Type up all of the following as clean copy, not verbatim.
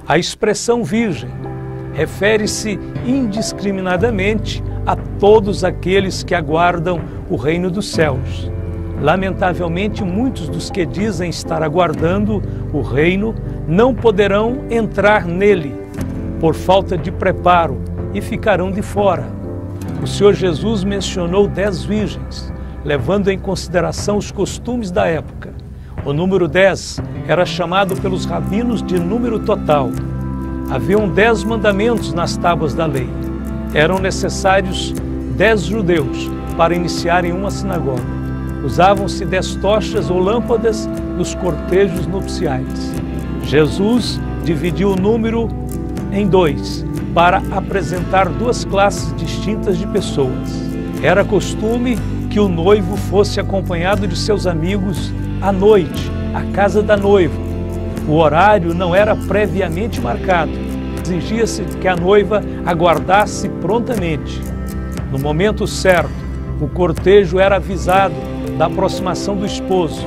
A expressão virgem refere-se indiscriminadamente a todos aqueles que aguardam o reino dos céus. Lamentavelmente, muitos dos que dizem estar aguardando o reino não poderão entrar nele por falta de preparo e ficarão de fora. O Senhor Jesus mencionou 10 virgens, levando em consideração os costumes da época. O número 10 era chamado pelos rabinos de número total. Haviam 10 mandamentos nas tábuas da lei. Eram necessários 10 judeus para iniciarem uma sinagoga. Usavam-se 10 tochas ou lâmpadas nos cortejos nupciais. Jesus dividiu o número em 2 para apresentar 2 classes distintas de pessoas. Era costume que o noivo fosse acompanhado de seus amigos à noite, à casa da noiva. O horário não era previamente marcado. Exigia-se que a noiva aguardasse prontamente. No momento certo, o cortejo era avisado da aproximação do esposo.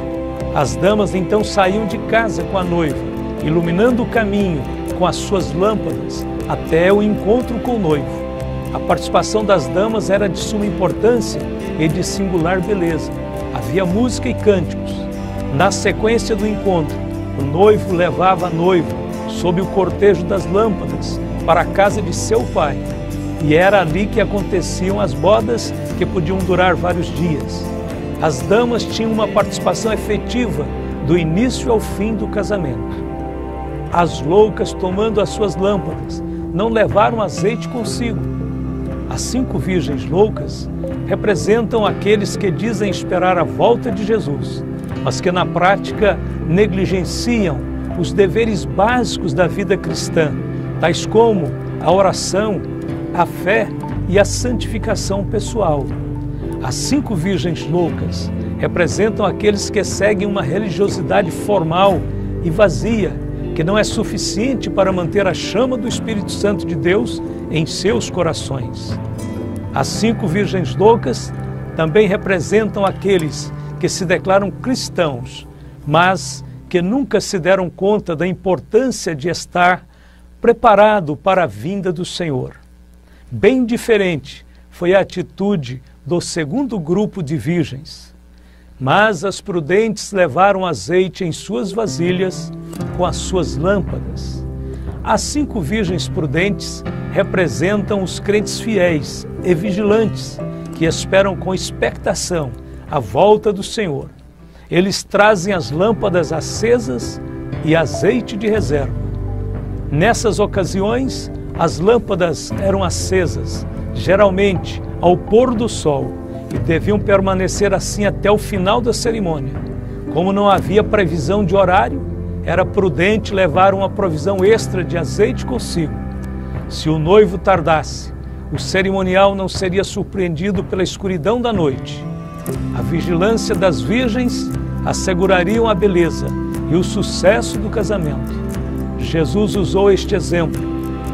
As damas então saíam de casa com a noiva, iluminando o caminho com as suas lâmpadas até o encontro com o noivo. A participação das damas era de suma importância e de singular beleza. Havia música e cânticos. Na sequência do encontro, o noivo levava a noiva sob o cortejo das lâmpadas para a casa de seu pai. E era ali que aconteciam as bodas, que podiam durar vários dias. As damas tinham uma participação efetiva do início ao fim do casamento. As loucas, tomando as suas lâmpadas, não levaram azeite consigo. As 5 virgens loucas representam aqueles que dizem esperar a volta de Jesus, mas que na prática negligenciam os deveres básicos da vida cristã, tais como a oração, a fé e a santificação pessoal. As 5 virgens loucas representam aqueles que seguem uma religiosidade formal e vazia, que não é suficiente para manter a chama do Espírito Santo de Deus em seus corações. As 5 virgens loucas também representam aqueles que se declaram cristãos, mas que nunca se deram conta da importância de estar preparado para a vinda do Senhor. Bem diferente foi a atitude do segundo grupo de virgens. Mas as prudentes levaram azeite em suas vasilhas com as suas lâmpadas. As 5 virgens prudentes representam os crentes fiéis e vigilantes que esperam com expectação a volta do Senhor. Eles trazem as lâmpadas acesas e azeite de reserva. Nessas ocasiões, as lâmpadas eram acesas, geralmente ao pôr do sol, e deviam permanecer assim até o final da cerimônia. Como não havia previsão de horário, era prudente levar uma provisão extra de azeite consigo. Se o noivo tardasse, o cerimonial não seria surpreendido pela escuridão da noite. A vigilância das virgens assegurariam a beleza e o sucesso do casamento. Jesus usou este exemplo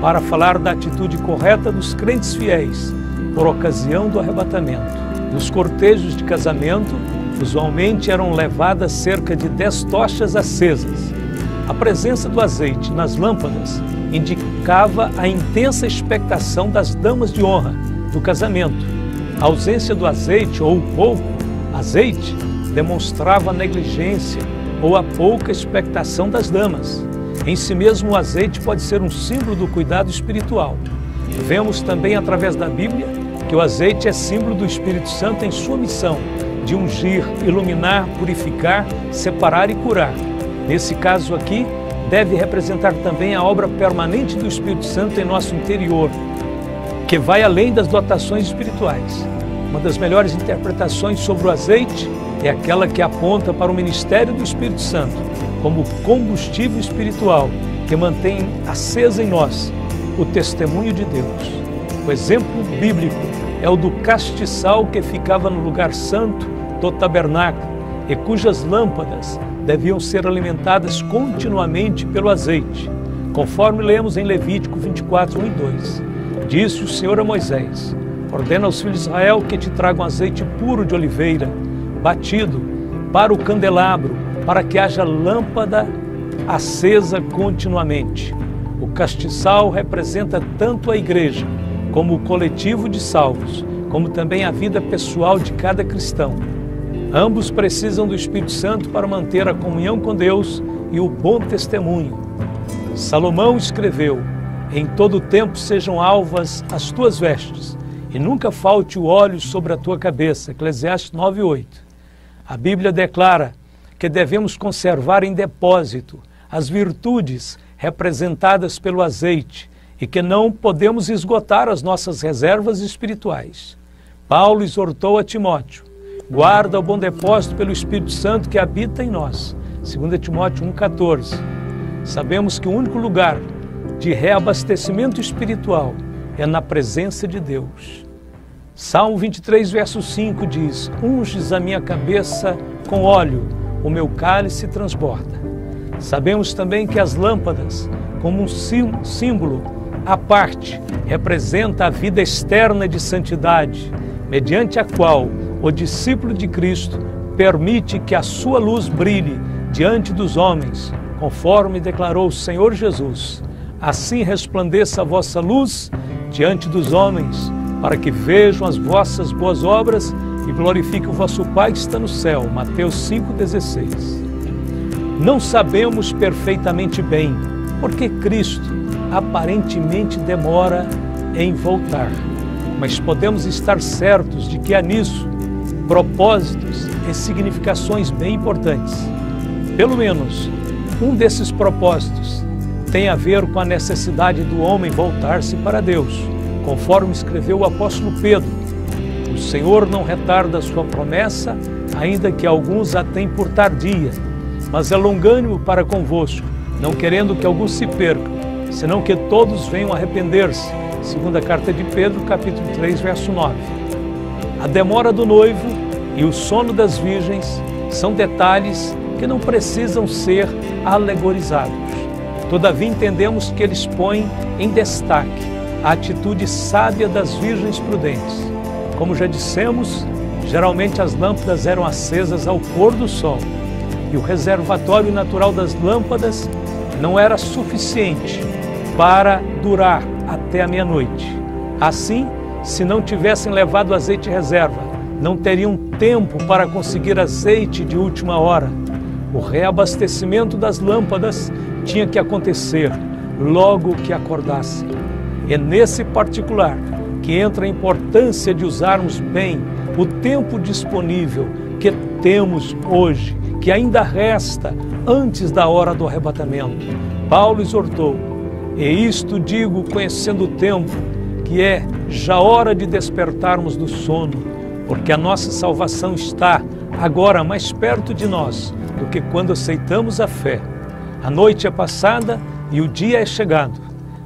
para falar da atitude correta dos crentes fiéis por ocasião do arrebatamento. Nos cortejos de casamento, usualmente eram levadas cerca de 10 tochas acesas. A presença do azeite nas lâmpadas indicava a intensa expectação das damas de honra do casamento. A ausência do azeite ou pouco azeite demonstrava a negligência ou a pouca expectação das damas. Em si mesmo, o azeite pode ser um símbolo do cuidado espiritual. Vemos também através da Bíblia que o azeite é símbolo do Espírito Santo em sua missão de ungir, iluminar, purificar, separar e curar. Nesse caso aqui, deve representar também a obra permanente do Espírito Santo em nosso interior, que vai além das dotações espirituais. Uma das melhores interpretações sobre o azeite é aquela que aponta para o ministério do Espírito Santo como combustível espiritual que mantém acesa em nós o testemunho de Deus. O exemplo bíblico é o do castiçal que ficava no lugar santo do tabernáculo e cujas lâmpadas deviam ser alimentadas continuamente pelo azeite, conforme lemos em Levítico 24, 1 e 2. Disse o Senhor a Moisés: Ordena aos filhos de Israel que te tragam azeite puro de oliveira, batido, para o candelabro, para que haja lâmpada acesa continuamente. O castiçal representa tanto a igreja, como o coletivo de salvos, como também a vida pessoal de cada cristão. Ambos precisam do Espírito Santo para manter a comunhão com Deus e o bom testemunho. Salomão escreveu: em todo tempo sejam alvas as tuas vestes, e nunca falte o óleo sobre a tua cabeça. Eclesiastes 9:8. A Bíblia declara que devemos conservar em depósito as virtudes representadas pelo azeite e que não podemos esgotar as nossas reservas espirituais. Paulo exortou a Timóteo: guarda o bom depósito pelo Espírito Santo que habita em nós. 2 Timóteo 1,14. Sabemos que o único lugar de reabastecimento espiritual é na presença de Deus. Salmo 23, verso 5 diz: unges a minha cabeça com óleo, o meu cálice transborda. Sabemos também que as lâmpadas, como um símbolo à parte, representa a vida externa de santidade, mediante a qual o discípulo de Cristo permite que a sua luz brilhe diante dos homens, conforme declarou o Senhor Jesus. Assim resplandeça a vossa luz diante dos homens, para que vejam as vossas boas obras e glorifiquem o vosso Pai que está no céu. Mateus 5,16. Não sabemos perfeitamente bem porque Cristo aparentemente demora em voltar, mas podemos estar certos de que há nisso propósitos e significações bem importantes. Pelo menos um desses propósitos tem a ver com a necessidade do homem voltar-se para Deus, conforme escreveu o apóstolo Pedro: o Senhor não retarda a sua promessa, ainda que alguns a tenham por tardia, mas é longânimo para convosco, não querendo que alguns se percam, senão que todos venham arrepender-se. Segunda carta de Pedro, capítulo 3, verso 9. A demora do noivo e o sono das virgens são detalhes que não precisam ser alegorizados. Todavia entendemos que eles põem em destaque a atitude sábia das virgens prudentes. Como já dissemos, geralmente as lâmpadas eram acesas ao pôr do sol, e o reservatório natural das lâmpadas não era suficiente para durar até a meia-noite. Assim, se não tivessem levado azeite reserva, não teriam tempo para conseguir azeite de última hora. O reabastecimento das lâmpadas tinha que acontecer logo que acordassem. É nesse particular que entra a importância de usarmos bem o tempo disponível que temos hoje, que ainda resta antes da hora do arrebatamento. Paulo exortou: e isto digo conhecendo o tempo, que é já hora de despertarmos do sono, porque a nossa salvação está agora mais perto de nós do que quando aceitamos a fé. A noite é passada e o dia é chegado.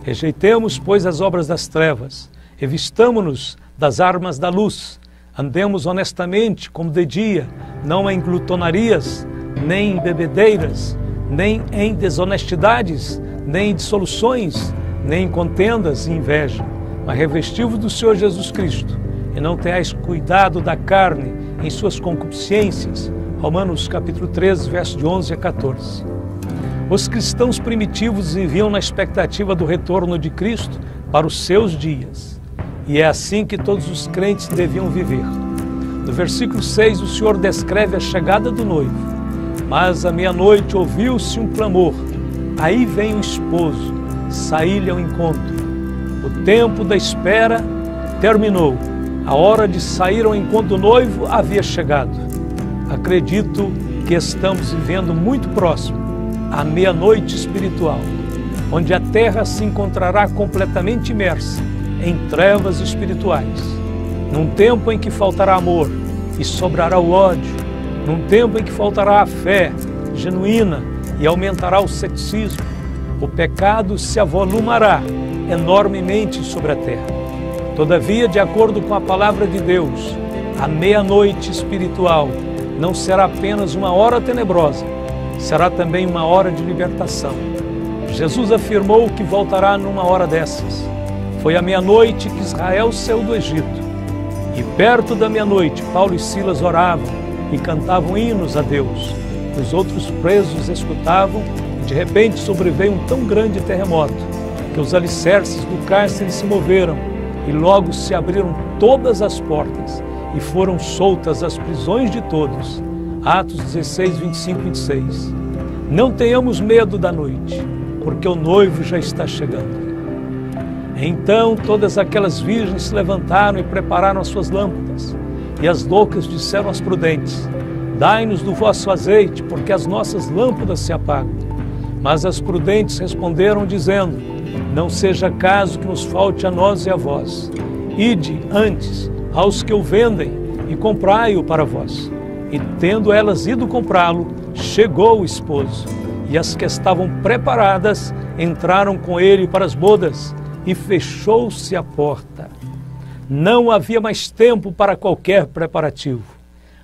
Rejeitemos, pois, as obras das trevas, revistamo-nos das armas da luz, andemos honestamente como de dia, não em glutonarias, nem em bebedeiras, nem em desonestidades, nem em dissoluções, nem em contendas e inveja, mas revesti-vos do Senhor Jesus Cristo, e não tenhais cuidado da carne em suas concupiscências. Romanos capítulo 13, versos de 11 a 14. Os cristãos primitivos viviam na expectativa do retorno de Cristo para os seus dias. E é assim que todos os crentes deviam viver. No versículo 6, o Senhor descreve a chegada do noivo. Mas à meia-noite ouviu-se um clamor. Aí vem o esposo, saí-lhe ao encontro. O tempo da espera terminou. A hora de sair ao encontro do noivo havia chegado. Acredito que estamos vivendo muito próximo à meia-noite espiritual, onde a terra se encontrará completamente imersa em trevas espirituais, num tempo em que faltará amor e sobrará o ódio, num tempo em que faltará a fé genuína e aumentará o ceticismo. O pecado se avolumará enormemente sobre a terra. Todavia, de acordo com a palavra de Deus, a meia-noite espiritual não será apenas uma hora tenebrosa, será também uma hora de libertação. Jesus afirmou que voltará numa hora dessas. Foi à meia-noite que Israel saiu do Egito. E perto da meia-noite, Paulo e Silas oravam e cantavam hinos a Deus. Os outros presos escutavam e de repente sobreveio um tão grande terremoto que os alicerces do cárcere se moveram e logo se abriram todas as portas e foram soltas as prisões de todos. Atos 16, 25 e 26. Não tenhamos medo da noite, porque o noivo já está chegando. Então todas aquelas virgens se levantaram e prepararam as suas lâmpadas. E as loucas disseram às prudentes: dai-nos do vosso azeite, porque as nossas lâmpadas se apagam. Mas as prudentes responderam dizendo: não seja caso que nos falte a nós e a vós. Ide antes aos que o vendem e comprai-o para vós. E tendo elas ido comprá-lo, chegou o esposo. E as que estavam preparadas entraram com ele para as bodas, e fechou-se a porta. Não havia mais tempo para qualquer preparativo.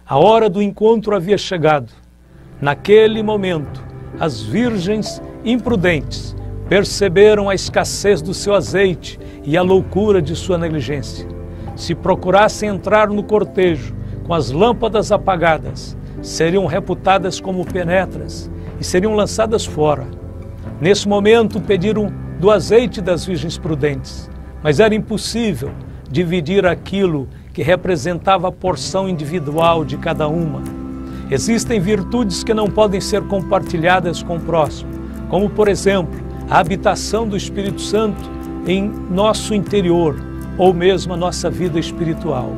A hora do encontro havia chegado. Naquele momento, as virgens imprudentes perceberam a escassez do seu azeite e a loucura de sua negligência. Se procurassem entrar no cortejo com as lâmpadas apagadas, seriam reputadas como penetras e seriam lançadas fora. Nesse momento, pediram do azeite das virgens prudentes, mas era impossível dividir aquilo que representava a porção individual de cada uma. Existem virtudes que não podem ser compartilhadas com o próximo, como, por exemplo, a habitação do Espírito Santo em nosso interior, ou mesmo a nossa vida espiritual.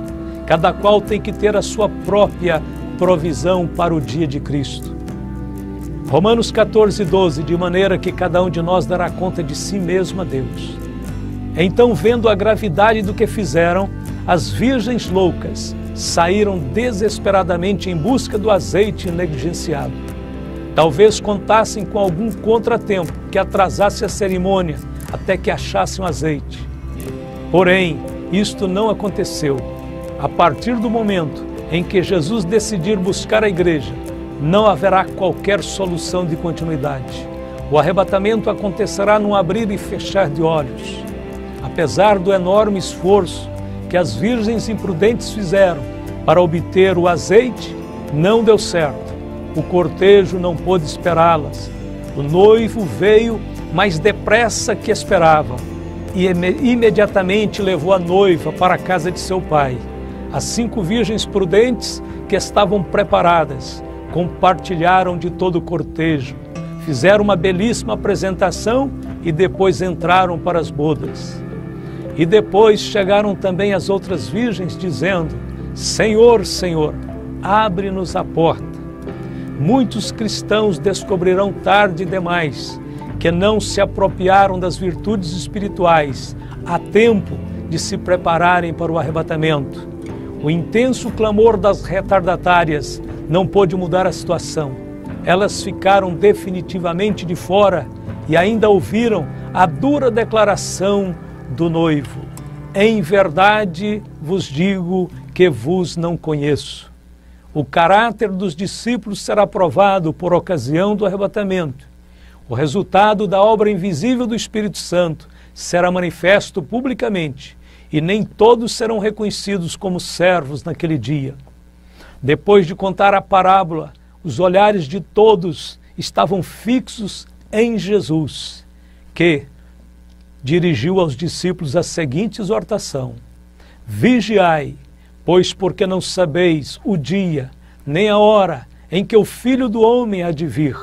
Cada qual tem que ter a sua própria provisão para o dia de Cristo. Romanos 14, 12, de maneira que cada um de nós dará conta de si mesmo a Deus. Então, vendo a gravidade do que fizeram, as virgens loucas saíram desesperadamente em busca do azeite negligenciado. Talvez contassem com algum contratempo que atrasasse a cerimônia até que achassem o azeite. Porém, isto não aconteceu. A partir do momento em que Jesus decidir buscar a igreja, não haverá qualquer solução de continuidade. O arrebatamento acontecerá num abrir e fechar de olhos. Apesar do enorme esforço que as virgens imprudentes fizeram para obter o azeite, não deu certo. O cortejo não pôde esperá-las. O noivo veio mais depressa que esperavam e imediatamente levou a noiva para a casa de seu pai. As 5 virgens prudentes que estavam preparadas compartilharam de todo o cortejo, fizeram uma belíssima apresentação e depois entraram para as bodas. E depois chegaram também as outras virgens dizendo: Senhor, Senhor, abre-nos a porta. Muitos cristãos descobrirão tarde demais que não se apropriaram das virtudes espirituais a tempo de se prepararem para o arrebatamento. O intenso clamor das retardatárias não pôde mudar a situação. Elas ficaram definitivamente de fora e ainda ouviram a dura declaração do noivo: em verdade vos digo que vos não conheço. O caráter dos discípulos será provado por ocasião do arrebatamento. O resultado da obra invisível do Espírito Santo será manifesto publicamente, e nem todos serão reconhecidos como servos naquele dia. Depois de contar a parábola, os olhares de todos estavam fixos em Jesus, que dirigiu aos discípulos a seguinte exortação: vigiai, pois porque não sabeis o dia, nem a hora em que o Filho do Homem há de vir.